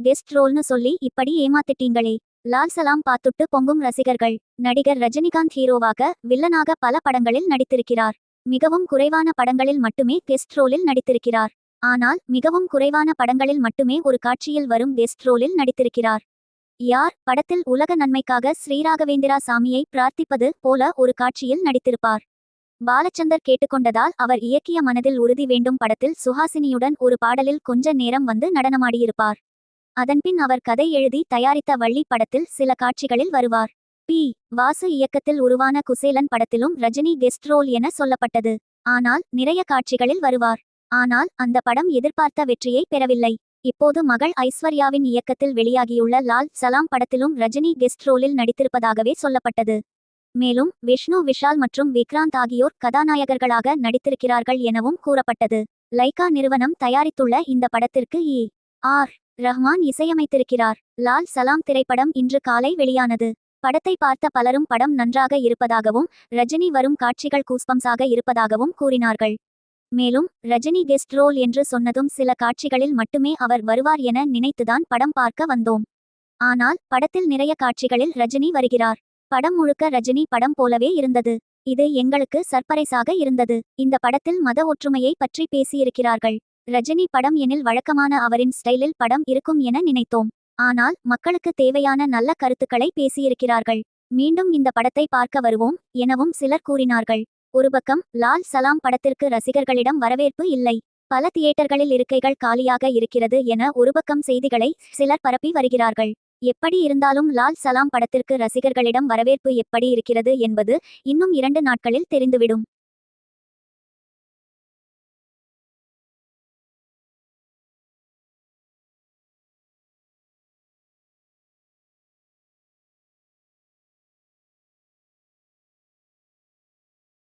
Guest ரோல்னு சொல்லி இப்படி ஏமாத்திட்டீங்களே. லால் சலாம் பார்த்துட்டு பொங்கும் ரசிகர்கள். நடிகர் ரஜினிகாந்த் ஹீரோவாக வில்லனாக பல படங்களில் நடித்திருக்கிறார். மிகவும் குறைவான படங்களில் மட்டுமே கெஸ்ட் ரோலில் நடித்திருக்கிறார். ஆனால் மிகவும் குறைவான படங்களில் மட்டுமே ஒரு காட்சியில் வரும் கெஸ்ட் ரோலில் நடித்திருக்கிறார். யார்? படத்தில் உலக நன்மைக்காக ஸ்ரீராகவேந்திரா சாமியை பிரார்த்திப்பது போல ஒரு காட்சியில் நடித்திருப்பார். பாலச்சந்தர் கேட்டுக்கொண்டதால் அவர் இயக்கிய மனதில் உறுதி வேண்டும் படத்தில் சுஹாசினியுடன் ஒரு பாடலில் கொஞ்ச நேரம் வந்து நடனமாடியிருப்பார். அதன்பின் அவர் கதை எழுதி தயாரித்த வள்ளி படத்தில் சில காட்சிகளில் வருவார். பி. வாசு இயக்கத்தில் உருவான குசேலன் படத்திலும் ரஜினி கெஸ்ட் ரோல் என சொல்லப்பட்டது. ஆனால் நிறைய காட்சிகளில் வருவார். ஆனால் அந்த படம் எதிர்பார்த்த வெற்றியை பெறவில்லை. இப்போது மகள் ஐஸ்வர்யாவின் இயக்கத்தில் வெளியாகியுள்ள லால் சலாம் படத்திலும் ரஜினி கெஸ்ட் ரோலில் நடித்திருப்பதாகவே சொல்லப்பட்டது. மேலும் விஷ்ணு விஷால் மற்றும் விக்ராந்த் ஆகியோர் கதாநாயகர்களாக நடித்திருக்கிறார்கள் எனவும் கூறப்பட்டது. லைகா நிறுவனம் தயாரித்துள்ள இந்த படத்திற்கு ஆர். ரஹ்மான் இசையமைத்திருக்கிறார். லால் சலாம் திரைப்படம் இன்று காலை வெளியானது. படத்தை பார்த்த பலரும் படம் நன்றாக இருப்பதாகவும் ரஜினி வரும் காட்சிகள் கூஸ்பம்ஸாக இருப்பதாகவும் கூறினார்கள். மேலும் ரஜினி கெஸ்ட் ரோல் என்று சொன்னதும் சில காட்சிகளில் மட்டுமே அவர் வருவார் என நினைத்துதான் படம் பார்க்க வந்தோம். ஆனால் படத்தில் நிறைய காட்சிகளில் ரஜினி வருகிறார். படம் முழுக்க ரஜினி படம் போலவே இருந்தது. இது எங்களுக்கு சர்ப்ரைஸாக இருந்தது. இந்த படத்தில் மத ஒற்றுமையை பற்றி பேசியிருக்கிறார்கள். ரஜினி படம் எனில் வழக்கமான அவரின் ஸ்டைலில் படம் இருக்கும் என நினைத்தோம். ஆனால் மக்களுக்கு தேவையான நல்ல கருத்துக்களை பேசியிருக்கிறார்கள். மீண்டும் இந்த படத்தை பார்க்க வருவோம் எனவும் சிலர் கூறினார்கள். ஒரு பக்கம் லால் சலாம் படத்திற்கு ரசிகர்களிடம் வரவேற்பு இல்லை. பல தியேட்டர்களில் இருக்கைகள் காலியாக இருக்கிறது என ஒரு பக்கம் செய்திகளை சிலர் பரப்பி வருகிறார்கள். எப்படி இருந்தாலும் லால் சலாம் படத்திற்கு ரசிகர்களிடம் வரவேற்பு எப்படி இருக்கிறது என்பது இன்னும் 2 நாட்களில் தெரிந்துவிடும்.